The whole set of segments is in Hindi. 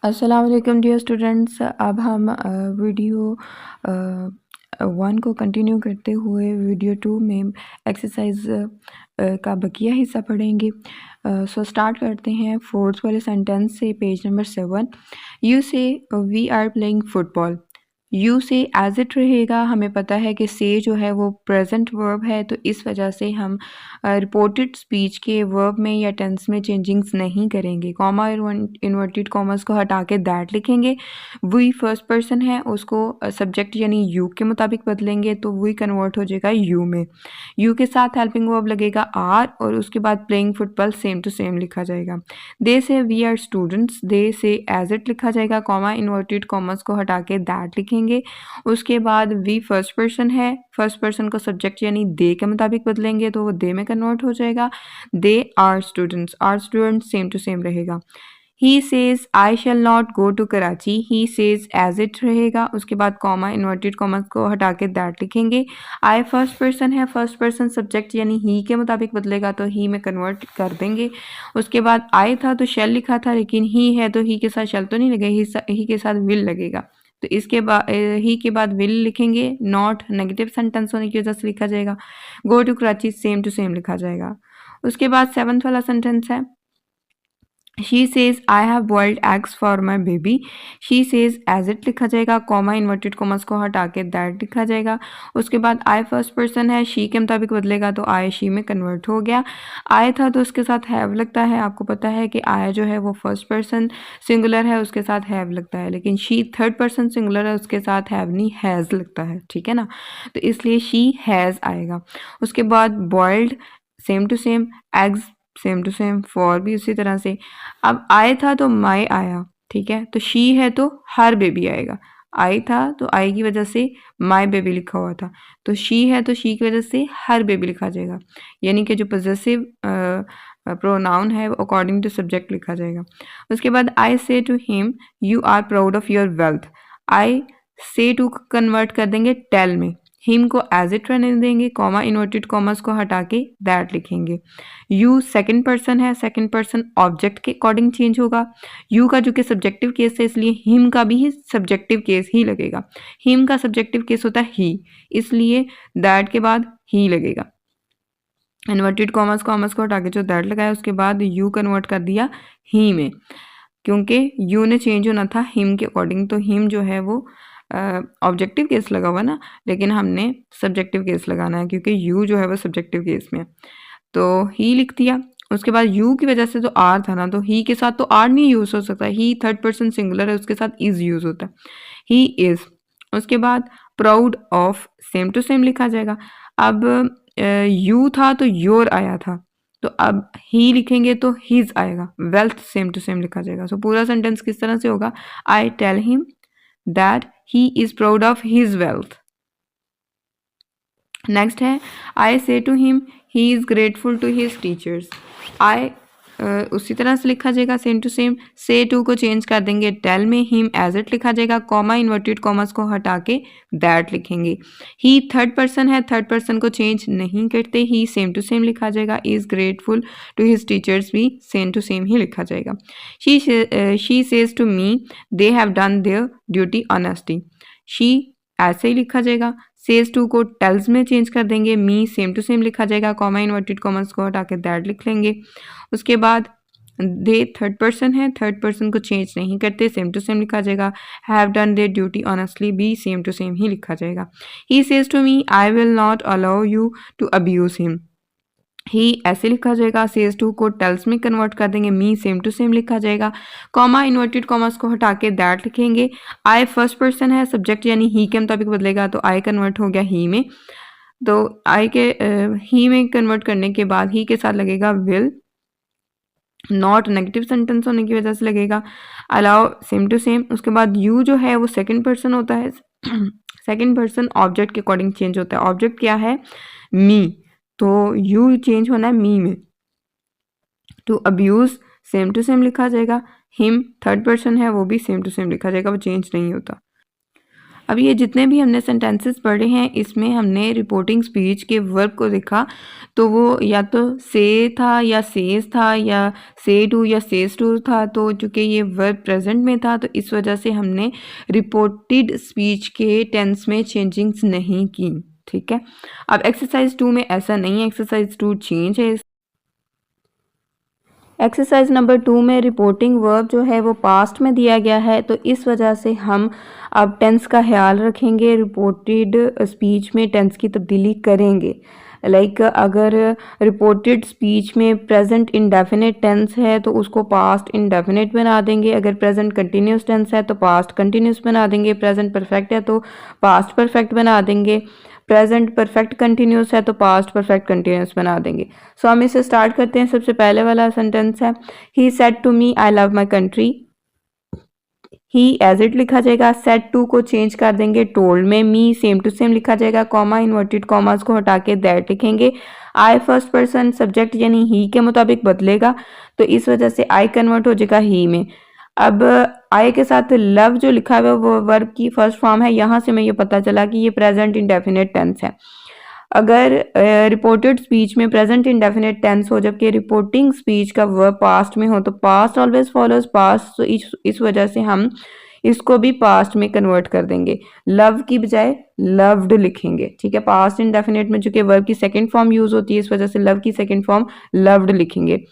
अस्सलाम वालेकुम डियर स्टूडेंट्स। अब हम वीडियो 1 को कंटिन्यू करते हुए वीडियो 2 में एक्सरसाइज का बकिया हिस्सा पढ़ेंगे। सो स्टार्ट करते हैं फोर्थ वाले सेंटेंस से, page number 7। You say we are playing football. You say as it रहेगा। हमें पता है कि से जो है वो प्रेजेंट वर्ब है, तो इस वजह से हम रिपोर्टेड स्पीच के वर्ब में या टेंस में चेंजिंग्स नहीं करेंगे। कॉमा इन्वर्टेड कॉमर्स को हटा के दैट लिखेंगे। वी फर्स्ट पर्सन है, उसको सब्जेक्ट यानी यू के मुताबिक बदलेंगे तो वी कन्वर्ट हो जाएगा यू में। यू के साथ हेल्पिंग वर्ब लगेगा आर और उसके बाद playing football same to same लिखा जाएगा। दे से वी आर स्टूडेंट्स, दे से एज इट लिखा जाएगा। कॉमा इन्वर्टेड कॉमर्स को हटा के दैट लिखेंगे। उसके बाद वी फर्स्ट पर्सन है, फर्स्ट पर्सन को सब्जेक्ट यानी दे के मुताबिक बदलेंगे तो वो दे में कन्वर्ट हो जाएगा। They are students same to same रहेगा। He says I shall not go to Karachi, he says as it रहेगा। उसके बाद कॉमा इन्वर्टेड कॉमर्स को हटा के दैट लिखेंगे। आई फर्स्ट पर्सन है, फर्स्ट पर्सन सब्जेक्ट यानी ही के मुताबिक बदलेगा तो ही में कन्वर्ट कर देंगे। उसके बाद आई था तो शैल लिखा था, लेकिन ही है तो ही के साथ शैल तो नहीं लगेगा, ही के साथ विल लगेगा। तो इसके बाद ही के बाद विल लिखेंगे। नॉट नेगेटिव सेंटेंस होने की वजह से लिखा जाएगा। Go to Karachi same to same लिखा जाएगा। उसके बाद 7th वाला सेंटेंस है। She says I have boiled eggs for my baby. She says as it लिखा जाएगा। कॉमा इन्वर्टेड कॉमर्स को हटा के दैट लिखा जाएगा। उसके बाद आई फर्स्ट पर्सन है, शी के मुताबिक बदलेगा तो आई शी में कन्वर्ट हो गया। आई था तो उसके साथ हैव लगता है। आपको पता है कि आई जो है वो फर्स्ट पर्सन सिंगुलर है, उसके साथ हैव लगता है, लेकिन शी थर्ड पर्सन सिंगुलर है, उसके साथ हैव नहीं हैज़ लगता है। ठीक है ना, तो इसलिए शी हैज़ आएगा। उसके बाद boiled same to same, eggs same to same, for भी उसी तरह से। अब आए था तो माई आया, ठीक है, तो शी है तो हर बेबी आएगा। आई था तो आई की वजह से माई बेबी लिखा हुआ था, तो शी है तो शी की वजह से हर बेबी लिखा जाएगा। यानी कि जो पोजेसिव प्रोनाउन है वो अकॉर्डिंग टू सब्जेक्ट लिखा जाएगा। उसके बाद I say to him you are proud of your wealth. I say to convert कर देंगे टेल में। हिम को एज इट रहने देंगे। कॉमा इन्वर्टेड कॉमर्स को हटा के दैट लिखेंगे। यू सेकंड पर्सन है, सेकंड पर्सन ऑब्जेक्ट के अकॉर्डिंग चेंज होगा। यू का जो कि सब्जेक्टिव केस है, इसलिए हिम का भी सब्जेक्टिव केस ही लगेगा। हिम का सब्जेक्टिव केस होता है ही, इसलिए दैट के बाद ही लगेगा। इन्वर्टेड कॉमर्स कॉमर्स को हटा के जो दैट लगाया उसके बाद यू कन्वर्ट कर दिया ही में, क्योंकि यू ने चेंज होना था हिम के अकॉर्डिंग, तो हिम जो है वो ऑब्जेक्टिव केस लगा हुआ ना, लेकिन हमने सब्जेक्टिव केस लगाना है क्योंकि यू जो है वो सब्जेक्टिव केस में, तो ही लिख दिया। उसके बाद यू की वजह से तो आर था ना, तो ही के साथ तो आर नहीं यूज़ हो सकता। ही थर्ड पर्सन सिंगुलर है, उसके साथ इज़ यूज़ होता है, ही इज़। उसके बाद proud of same to same लिखा जाएगा। अब यू था तो योर आया था, तो अब ही लिखेंगे तो हिज आएगा। वेल्थ सेम टू सेम लिखा जाएगा। सो पूरा सेंटेंस किस तरह से होगा? I tell him that he is proud of his wealth. Next है I say to him he is grateful to his teachers. I उसी तरह से लिखा जाएगा same to same. Say to को चेंज कर देंगे टेल में, हिम एज इट लिखा जाएगा। कॉमा इन्वर्टेड कॉमर्स को हटा के दैट लिखेंगे। ही थर्ड पर्सन है, थर्ड पर्सन को चेंज नहीं करते, ही सेम टू सेम लिखा जाएगा। Is grateful to his teachers भी सेम टू सेम ही लिखा जाएगा। She says to me they have done their duty honesty. She ऐसे ही लिखा जाएगा। सेज टू को टेल्स में चेंज कर देंगे। मी सेम टू सेम लिखा जाएगा। कॉमा इन्वर्टेड कॉमर्स को हटा के दैट लिख लेंगे। उसके बाद दे थर्ड पर्सन है, थर्ड पर्सन को चेंज नहीं करते, सेम टू सेम लिखा जाएगा। Have done their duty honestly भी सेम टू सेम ही लिखा जाएगा। He says to me I will not allow you to abuse him. He ऐसे लिखा जाएगा। सेज टू को टेल्स में कन्वर्ट कर देंगे। मी सेम टू सेम लिखा जाएगा। कॉमा इन्वर्टेड कॉमर्स को हटा के दैट लिखेंगे। आई फर्स्ट पर्सन है, सब्जेक्ट यानी ही के मुताबिक बदलेगा तो आई कन्वर्ट हो गया ही में। तो आई के ही में कन्वर्ट करने के बाद ही के साथ लगेगा विल। नॉट नेगेटिव सेंटेंस होने की वजह से लगेगा। Allow same to same. उसके बाद यू जो है वो सेकंड पर्सन होता है, सेकंड पर्सन ऑब्जेक्ट के अकॉर्डिंग चेंज होता है। ऑब्जेक्ट क्या है? मी, तो यू चेंज होना है मी में। To abuse same to same लिखा जाएगा। हिम थर्ड पर्सन है, वो भी सेम टू सेम लिखा जाएगा, वो चेंज नहीं होता। अब ये जितने भी हमने सेंटेंसेस पढ़े हैं इसमें हमने रिपोर्टिंग स्पीच के वर्ब को देखा तो वो या तो से था या सेज था या से टू या सेज टू था, तो चूँकि ये वर्ब प्रेजेंट में था तो इस वजह से हमने रिपोर्टेड स्पीच के टेंस में चेंजिंग्स नहीं की। ठीक है, अब एक्सरसाइज 2 में ऐसा नहीं है, एक्सरसाइज 2 चेंज है। एक्सरसाइज नंबर 2 में रिपोर्टिंग वर्ब जो है वो पास्ट में दिया गया है, तो इस वजह से हम अब टेंस का ख्याल रखेंगे, रिपोर्टेड स्पीच में टेंस की तब्दीली करेंगे। लाइक अगर रिपोर्टेड स्पीच में प्रेजेंट इंडेफिनिट टेंस है तो उसको पास्ट इंडेफिनिट बना देंगे, अगर प्रेजेंट कंटिन्यूस टेंस है तो पास्ट कंटिन्यूस बना देंगे, प्रेजेंट परफेक्ट है तो पास्ट परफेक्ट बना देंगे, प्रेजेंट परफेक्ट कंटिन्यूस है तो पास्ट परफेक्ट कंटिन्यूस बना देंगे। सो हम इसे स्टार्ट करते हैं। सबसे पहले वाला सेंटेंस है he said to me I love my country. He as it लिखा जाएगा, सेड टू को चेंज कर देंगे टोल्ड में, मी सेम टू सेम लिखा जाएगा, कॉमा इन्वर्टेड कॉमास को हटा के दैट लिखेंगे। आई फर्स्ट पर्सन सब्जेक्ट यानी ही के मुताबिक बदलेगा तो इस वजह से आई कन्वर्ट हो जाएगा ही में। अब आई के साथ लव जो लिखा हुआ है वो वर्ब की फर्स्ट फॉर्म है, यहाँ से मैं ये पता चला कि ये प्रेजेंट इंडेफिनिट टेंस है। अगर रिपोर्टेड स्पीच में प्रेजेंट इंडेफिनिट टेंस हो जबकि रिपोर्टिंग स्पीच का वर्ब पास्ट में हो तो पास्ट ऑलवेज फॉलोज पास्ट, तो इस वजह से हम इसको भी पास्ट में कन्वर्ट कर देंगे, लव की बजाय लव्ड लिखेंगे। ठीक है, पास्ट इंडेफिनिट में चूंकि वर्ब की सेकंड फॉर्म यूज होती है इस वजह से लव की सेकंड फॉर्म लव्ड लिखेंगे।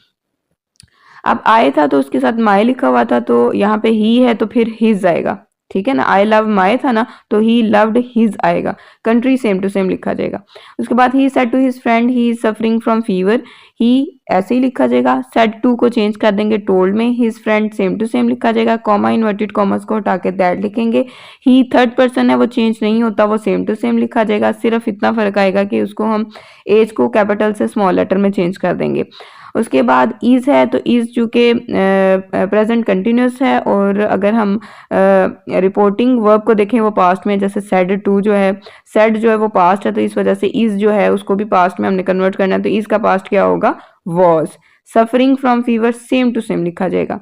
अब आई था तो उसके साथ माई लिखा हुआ था तो यहाँ पे ही है तो फिर हिज आएगा। ठीक है ना, आई लव माई था ना तो ही लव्ड हिज आएगा, कंट्री सेम टू सेम लिखा जाएगा। उसके बाद he said to his friend he is suffering from fever, he ऐसे ही लिखा जाएगा, सेड टू को चेंज कर देंगे टोल्ड में, his friend same to same लिखा जाएगा, कॉमा इन्वर्टेड कॉमर्स को हटा के दैट लिखेंगे। ही थर्ड पर्सन है वो चेंज नहीं होता, वो सेम टू सेम लिखा जाएगा, सिर्फ इतना फर्क आएगा कि उसको हम एज को कैपिटल से स्मॉल लेटर में चेंज कर देंगे। उसके बाद इज है तो इज चूँकि प्रेजेंट कंटिन्यूस है और अगर हम रिपोर्टिंग वर्ब को देखें वो पास्ट में, जैसे सेड टू जो है, सेड जो है वो पास्ट है तो इस वजह से इज जो है उसको भी पास्ट में हमने कन्वर्ट करना है, तो इज का पास्ट क्या होगा, was. Suffering from fever same to same लिखा जाएगा।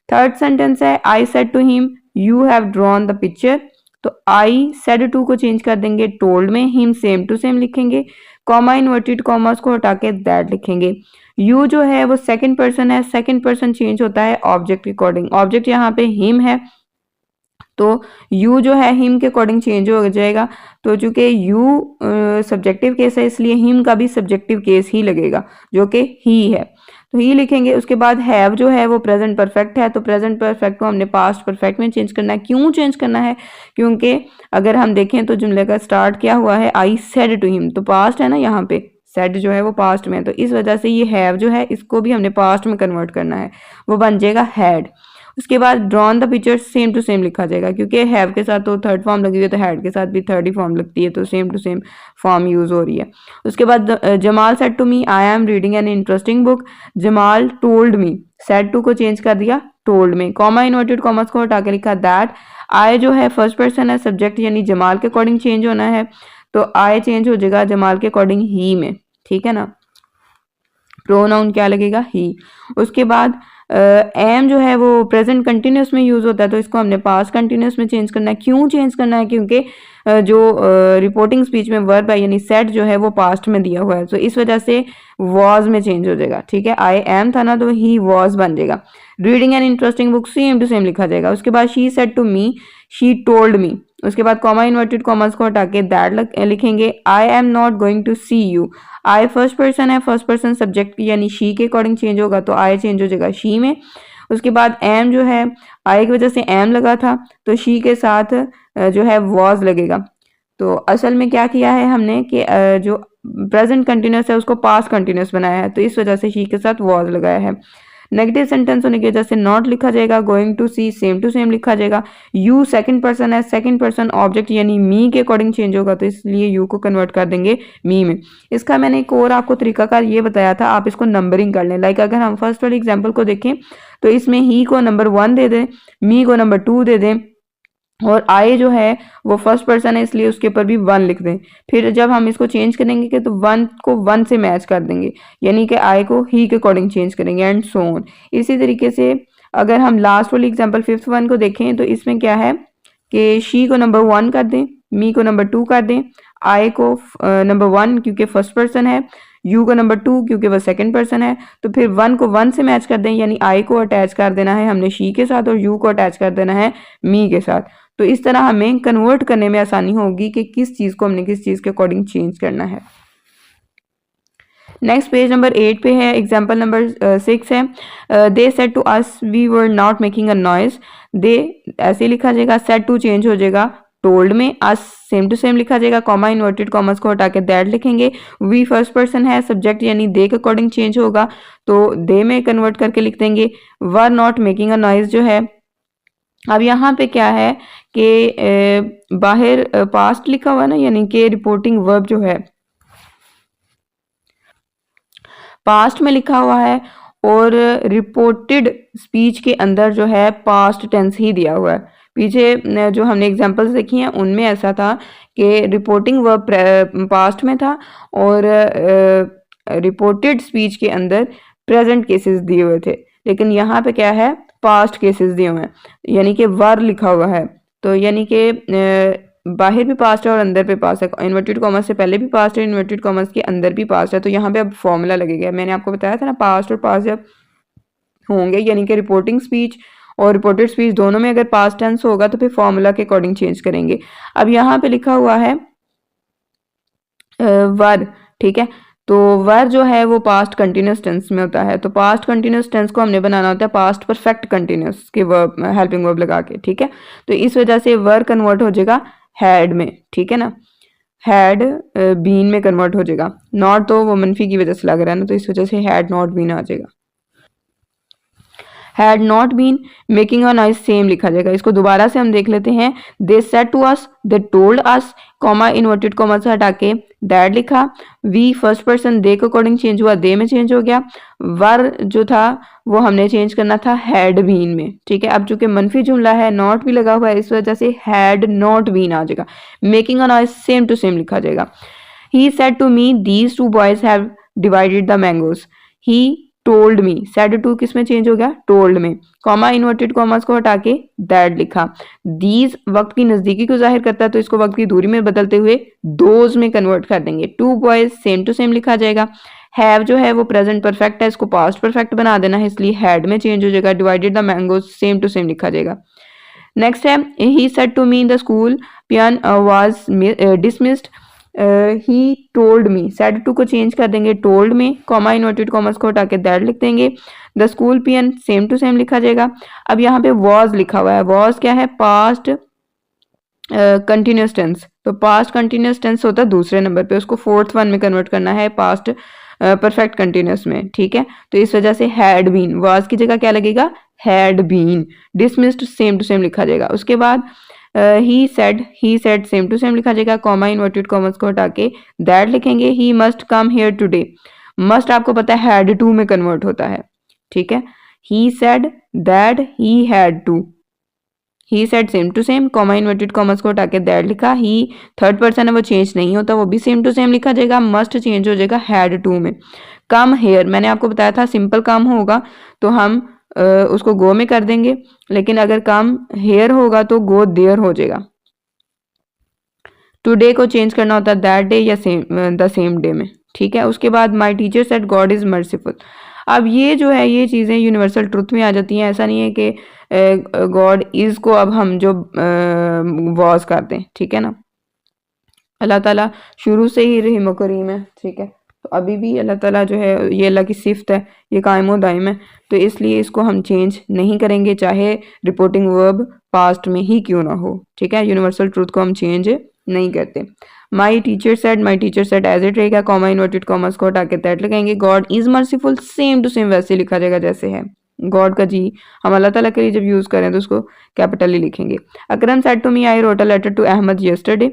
थर्ड सेंटेंस है I said to him you have drawn the picture, तो आई सेड टू को चेंज कर देंगे टोल्ड में, हिम सेम टू सेम लिखेंगे, कॉमा इन्वर्टेड कॉमर्स को हटा के दैट लिखेंगे। यू जो है वो सेकंड पर्सन है, सेकंड पर्सन चेंज होता है ऑब्जेक्ट के अकॉर्डिंग, ऑब्जेक्ट यहाँ पे हिम है तो यू जो है हिम के अकॉर्डिंग चेंज हो जाएगा, तो चूंकि यू सब्जेक्टिव केस है इसलिए हिम का भी सब्जेक्टिव केस ही लगेगा जो कि ही है, तो ही लिखेंगे। उसके बाद हैव जो है वो प्रेजेंट परफेक्ट है तो प्रेजेंट परफेक्ट को हमने पास्ट परफेक्ट में चेंज करना है। क्यों चेंज करना है, क्योंकि अगर हम देखें तो जुमले का स्टार्ट क्या हुआ है, आई सेड टू हिम, तो पास्ट है ना, यहाँ पे सेड जो है वो पास्ट में है तो इस वजह से ये हैव जो है इसको भी हमने पास्ट में कन्वर्ट करना है, वो बन जाएगा हैड। उसके बाद drawn the picture same to same लिखा जाएगा क्योंकि हैव के साथ तो थर्ड फॉर्म लगी हुई है तो हैड के साथ भी थर्ड ही फॉर्म लगती है तो same to same form use हो रही है। उसके बाद Jamal said to me I am reading an interesting book, Jamal told me, said to को चेंज कर दिया टोल्ड में, कॉमा इन्वर्टेड कॉमर्स को हटा के लिखा दैट। आई जो है फर्स्ट पर्सन है सब्जेक्ट यानी जमाल के अकॉर्डिंग चेंज होना है तो आई चेंज हो जाएगा जमाल के अकॉर्डिंग ही में। ठीक है ना, प्रोनाउन क्या लगेगा, ही। उसके बाद एम जो है वो प्रेजेंट कंटिन्यूस में यूज होता है तो इसको हमने पास्ट कंटिन्यूस में चेंज करना है। क्यों चेंज करना है, क्योंकि जो रिपोर्टिंग स्पीच में वर्ब है यानी सेड जो है वो पास्ट में दिया हुआ है तो इस वजह से वॉज में चेंज हो जाएगा। ठीक है, आई एम था ना तो ही वॉज बन जाएगा। Reading an interesting book same to same लिखा जाएगा। उसके बाद she said to me, she told me, उसके बाद कॉमा इन्वर्टेड कॉमर्स को हटा के दैट लिखेंगे। I am not going to see you, I first person है, फर्स्ट पर्सन सब्जेक्ट यानी शी के अकॉर्डिंग चेंज होगा तो आई चेंज हो जाएगा शी में। उसके बाद एम जो है आई की वजह से एम लगा था तो शी के साथ जो है वॉज लगेगा। तो असल में क्या किया है हमने कि जो प्रेजेंट कंटिन्यूस है उसको पास्ट कंटिन्यूस बनाया है तो इस वजह से शी के साथ वॉज लगाया है। नेगेटिव सेंटेंस होने की वजह से नॉट लिखा जाएगा, going to see same to same लिखा जाएगा। यू सेकंड पर्सन है, सेकंड पर्सन ऑब्जेक्ट यानी मी के अकॉर्डिंग चेंज होगा तो इसलिए यू को कन्वर्ट कर देंगे मी में। इसका मैंने एक और आपको तरीकाकार ये बताया था, आप इसको नंबरिंग कर लें। लाइक अगर हम फर्स्ट वाली एग्जाम्पल को देखें तो इसमें ही को नंबर 1 दे दें, मी को नंबर 2 दे दें और आई जो है वो फर्स्ट पर्सन है इसलिए उसके ऊपर भी 1 लिख दें। फिर जब हम इसको चेंज करेंगे कि तो 1 को 1 से मैच कर देंगे यानी कि आई को ही के अकॉर्डिंग चेंज करेंगे एंड सो ऑन। इसी तरीके से अगर हम लास्ट वाली एग्जांपल 5th वन को देखें तो इसमें क्या है कि शी को नंबर 1 कर दें, मी को नंबर 2 कर दें, आई को नंबर 1 क्योंकि फर्स्ट पर्सन है, यू को नंबर 2 क्योंकि वह सेकंड पर्सन है, तो फिर 1 को 1 से मैच कर दें, यानी आई को अटैच कर देना है हमने शी के साथ और यू को अटैच कर देना है मी के साथ। तो इस तरह हमें कन्वर्ट करने में आसानी होगी कि किस चीज़ को हमने किस चीज़ के अकॉर्डिंग चेंज करना है। नेक्स्ट पेज नंबर 8 पे है, एग्जाम्पल नंबर 6 है, they said to us we were not making a noise, they ऐसे लिखा जाएगा, सेड टू चेंज हो जाएगा टोल्ड में, अस सेम टू सेम लिखा जाएगा, कॉमा इन्वर्टेड कॉमर्स को हटा के दैट लिखेंगे, वी फर्स्ट पर्सन है, सब्जेक्ट यानी दे के अकॉर्डिंग चेंज होगा तो दे में कन्वर्ट करके लिख देंगे, वर नॉट मेकिंग अ नॉइज जो है। अब यहाँ पे क्या है कि बाहर पास्ट लिखा हुआ है ना, यानी कि रिपोर्टिंग वर्ब जो है पास्ट में लिखा हुआ है और रिपोर्टेड स्पीच के अंदर जो है पास्ट टेंस ही दिया हुआ है। पीछे जो हमने एग्जांपल्स देखी हैं उनमें ऐसा था कि रिपोर्टिंग वर्ब पास्ट में था और रिपोर्टेड स्पीच के अंदर प्रेजेंट केसेस दिए हुए थे, लेकिन यहाँ पे क्या है पास्ट केसेस दिए हुए हैं, यानी कि वर लिखा हुआ है, तो यानी कि बाहर भी पास्ट है और अंदर भी पास्ट है, इन्वर्टेड कॉमर्स से पहले भी पास्ट है, इन्वर्टेड कॉमर्स के अंदर भी पास्ट है, तो यहाँ पे अब फॉर्मूला लगेगा। मैंने आपको बताया था ना पास्ट और पास्ट जब होंगे यानी कि रिपोर्टिंग स्पीच और रिपोर्टेड स्पीच दोनों में अगर पास्ट टेंस होगा तो फिर फॉर्मूला के अकॉर्डिंग चेंज करेंगे। अब यहाँ पे लिखा हुआ है वर, ठीक है, तो वर जो है वो पास्ट कंटिन्यूस टेंस में होता है, तो पास्ट कंटिन्यूस टेंस को हमने बनाना होता है पास्ट परफेक्ट कंटिन्यूस के वर्ब हेल्पिंग वर्ब लगा के, ठीक है, तो इस वजह से वर कन्वर्ट हो जाएगा हैड में, ठीक है ना, हैड बीन में कन्वर्ट हो जाएगा, नॉट तो वो मनफी की वजह से लग रहा है ना, तो इस वजह से हैड नॉट बीन आ जाएगा, had not been making a noise same लिखा जाएगा। इसको दोबारा से हम देख लेते हैं, they said to us, they told us, comma inverted comma से हटा के दैट लिखा, वी फर्स्ट पर्सन दे के अकॉर्डिंग चेंज हुआ, दे में चेंज हो गया, वर जो था वो हमने चेंज करना था हैड बीन में, ठीक है, अब चूंकि मनफी जुमला है नॉट भी लगा हुआ है इस वजह से हैड नॉट बीन आ जाएगा, making a noise same to same लिखा जाएगा। He said to me these two boys have divided the mangoes, he told me, said to किस में चेंज हो गया टोल्ड में, कॉमा इन्वर्टेड कॉमर्स को हटा के दैट लिखा, दीज वक्त की नजदीकी को जाहिर करता है तो इसको वक्त की दूरी में बदलते हुए दोज में कन्वर्ट कर देंगे, two boys same to same लिखा जाएगा, हैव जो है वो प्रेजेंट परफेक्ट है, इसको पास्ट परफेक्ट बना देना है इसलिए हैड में चेंज हो जाएगा, divided the mangoes same to same लिखा जाएगा। नेक्स्ट है, he said to me in the school peon was dismissed, he told me, said to को चेंज कर देंगे टोल्ड में, कॉमा इन्वर्टेड कॉमर्स को हटा के दैट लिख देंगे, the school peon same to same लिखा जाएगा। अब यहाँ पे वॉज लिखा हुआ है, वॉज क्या है पास्ट कंटिन्यूस टेंस, तो पास्ट कंटिन्यूस टेंस होता है दूसरे नंबर पे, उसको फोर्थ वन में कन्वर्ट करना है पास्ट परफेक्ट कंटिन्यूस में, ठीक है, तो इस वजह से हैड बीन, वॉज की जगह क्या लगेगा had been, dismissed same to same लिखा जाएगा। उसके बाद he said same to same लिखा जाएगा, कॉमा इन्वर्टेड कॉमर्स को हटा के दैट लिखेंगे, he must come here today, must आपको पता है हैड टू में कन्वर्ट होता है, ठीक है, he said that he had to, he said same to same, comma inverted commas को हटा के दैट लिखा, ही थर्ड पर्सन है वो चेंज नहीं होता, वो भी सेम टू सेम लिखा जाएगा, मस्ट चेंज हो जाएगा हैड टू में, कम हेयर मैंने आपको बताया था सिंपल काम होगा तो हम उसको गो में कर देंगे, लेकिन अगर कम हेयर होगा तो गो देयर हो जाएगा, टुडे को चेंज करना होता है दैट डे या सेम द सेम डे में, ठीक है। उसके बाद माई teacher said God is merciful, अब ये जो है ये चीज़ें यूनिवर्सल ट्रुथ में आ जाती हैं, ऐसा नहीं है कि गॉड इज को अब हम जो वॉज करते हैं, ठीक है ना, अल्लाह ताला शुरू से ही रहीम करीम है, ठीक है, तो अभी भी अल्लाह ताला जो है ये अल्लाह की सिफत है, ये कायम व दायम है, तो इसलिए इसको हम चेंज नहीं करेंगे चाहे रिपोर्टिंग वर्ब पास्ट में ही क्यों ना हो, ठीक है, यूनिवर्सल ट्रूथ को हम चेंज नहीं करते। My teacher said as it रहेगा, कॉमा इन्वर्टेड कॉमर्स को हटा के दैट लगाएंगे, God is merciful same to same वैसे लिखा जाएगा जैसे है, गॉड का जी हम अल्लाह ताला के लिए जब यूज़ करें तो उसको कैपिटल ही लिखेंगे। Akram said to me I wrote a letter to Ahmad yesterday,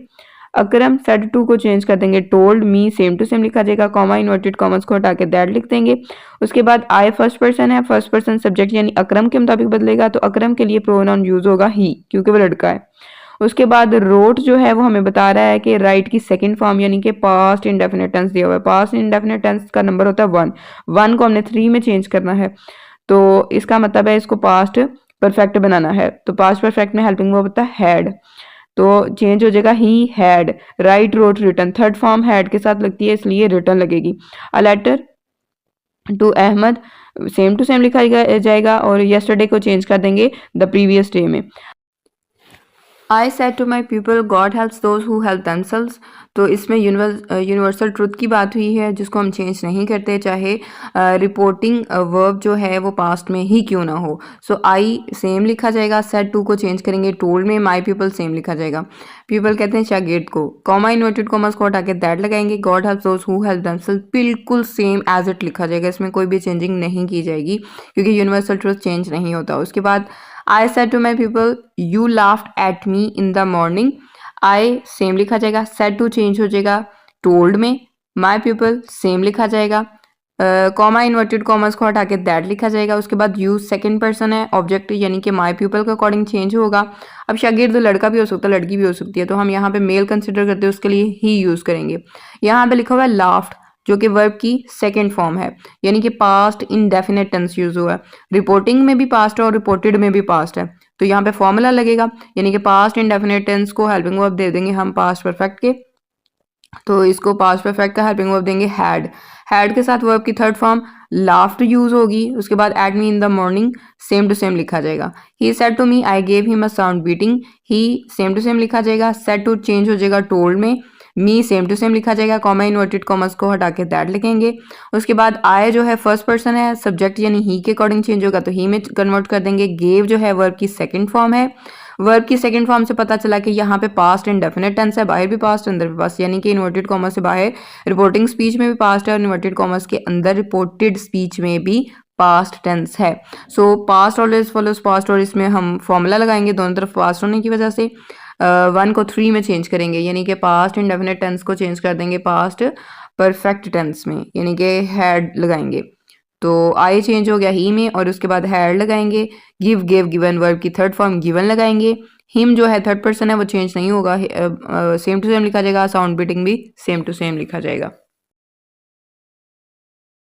Akram said to को चेंज कर देंगे told me same to same लिखा जाएगा, कॉमा इन्वर्टेड कॉमर्स को हटा के दैट लिख देंगे। उसके बाद आई फर्स्ट पर्सन है, फर्स्ट पर्सन सब्जेक्ट यानी अकरम के मुताबिक बदलेगा, तो अकरम के लिए प्रोनाउन यूज होगा ही क्योंकि वो लड़का है। उसके बाद रोट जो है वो हमें बता रहा है कि राइट की सेकंड फॉर्म यानी कि पास्ट इंडेफिनिट टेंस दिया हुआ है, पास्ट इंडेफिनिट टेंस का नंबर होता है 1 को हमने 3 में चेंज करना है, तो इसका मतलब है इसको पास्ट परफेक्ट बनाना है तो पास्ट परफेक्ट में हेल्पिंग वर्ब होता है हैड, तो चेंज हो जाएगा he had write wrote written, third form had के साथ लगती है इसलिए रिटन लगेगी। A letter to Ahmad same to same लिखा जाएगा और यस्टरडे को चेंज कर देंगे द प्रीवियस डे में। I said to my people God helps those who help themselves, तो इसमें यूनिवर्सल ट्रुथ की बात हुई है जिसको हम चेंज नहीं करते चाहे रिपोर्टिंग वर्ब जो है वो पास्ट में ही क्यों ना हो। सो आई सेम लिखा जाएगा, सेड टू को चेंज करेंगे टोल्ड में, माई पीपल सेम लिखा जाएगा। पीपल कहते हैं शागिर्द को, कॉमा इन्वर्टेड कॉमर्स को हटा के दैट लगाएंगे, God helps those who help themselves बिल्कुल सेम एज इट लिखा जाएगा, इसमें कोई भी चेंजिंग नहीं की जाएगी क्योंकि यूनिवर्सल ट्रुथ चेंज नहीं होता। उसके बाद I said to my people, you laughed at me in the morning. I same लिखा जाएगा, said to चेंज हो जाएगा told में, my people सेम लिखा जाएगा, कॉमा इन्वर्टेड कॉमर्स को हटा के दैट लिखा जाएगा। उसके बाद यू सेकंड पर्सन है, ऑब्जेक्ट यानी कि माई पीपल के अकॉर्डिंग चेंज होगा। अब शागिर्द लड़का भी हो सकता है लड़की भी हो सकती है, तो हम यहाँ पे मेल कंसिडर करते हैं उसके लिए ही यूज़ करेंगे। यहाँ पे लिखा हुआ है लाफ्ट जो कि वर्ब की सेकेंड फॉर्म है यानी कि पास्ट इंडेफिनेट टेंस यूज हुआ है, रिपोर्टिंग में भी पास्ट है और रिपोर्टेड में भी पास्ट है, तो यहाँ पे फॉर्मूला लगेगा यानी कि पास्ट इंडेफिनेट टेंस को हेल्पिंग वर्ब दे देंगे हम पास्ट परफेक्ट के, तो इसको पास्ट परफेक्ट का हेल्पिंग वर्ब देंगे हैड, हैड के साथ वर्ब की थर्ड फॉर्म लाफ्ट यूज होगी। उसके बाद at me in the morning same to same लिखा जाएगा, he said to me I gave him a sound beating, he same to same लिखा जाएगा, सेड टू चेंज हो जाएगा टोल्ड में, मी सेम टू सेम लिखा जाएगा, कॉमा इन्वर्टेड कॉमर्स को हटा के दैट लिखेंगे। उसके बाद आई जो है फर्स्ट पर्सन है, सब्जेक्ट यानी ही के अकॉर्डिंग चेंज होगा तो ही में कन्वर्ट कर देंगे, गेव जो है वर्ब की सेकंड फॉर्म है, वर्ब की सेकंड फॉर्म से पता चला कि यहाँ पे पास्ट इंडेफिनेट टेंस है, बाहर भी पास्ट अंदर भी पास्ट, यानी कि इन्वर्टेड कॉमर्स से बाहर रिपोर्टिंग स्पीच में भी पास्ट है और इन्वर्टेड कॉमर्स के अंदर रिपोर्टेड स्पीच में भी पास्ट टेंस है। सो पास्ट ऑलवेज फॉलोज पास्ट और इसमें हम फॉर्मूला लगाएंगे दोनों तरफ पास्ट होने की वजह से, 1 को 3 में चेंज करेंगे यानी कि पास्ट इंडेफिनेट टेंस को चेंज कर देंगे पास्ट परफेक्ट टेंस में यानी कि हैड लगाएंगे, तो आई चेंज हो गया ही में और उसके बाद हैड लगाएंगे, गिव गेव गिवन वर्ब की थर्ड फॉर्म गिवन लगाएंगे, हिम जो है थर्ड पर्सन है वो चेंज नहीं होगा, सेम टू सेम लिखा जाएगा, साउंड बीटिंग भी सेम टू सेम लिखा जाएगा।